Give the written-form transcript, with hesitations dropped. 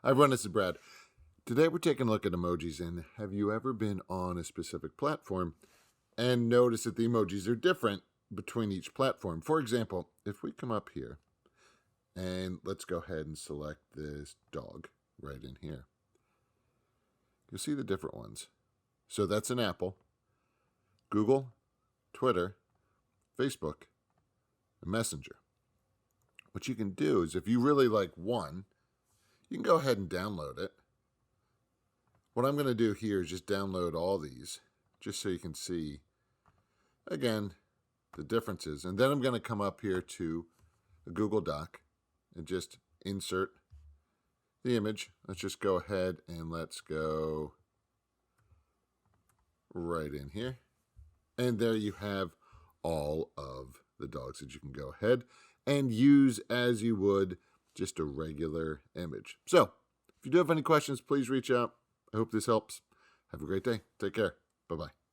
Hi everyone, this is Brad. Today we're taking a look at emojis, and have you ever been on a specific platform and noticed that the emojis are different between each platform? For example, if we come up here and let's go ahead and select this dog right in here, you'll see the different ones. So that's an Apple, Google, Twitter, Facebook, and Messenger. What you can do is if you really like one, you can go ahead and download it. What I'm going to do here is just download all these, just so you can see, again, the differences. And then I'm going to come up here to a Google Doc and just insert the image. Let's just go ahead and let's go right in here. And there you have all of the dogs that you can go ahead and use as you would just a regular image. So, if you do have any questions, please reach out. I hope this helps. Have a great day. Take care. Bye-bye.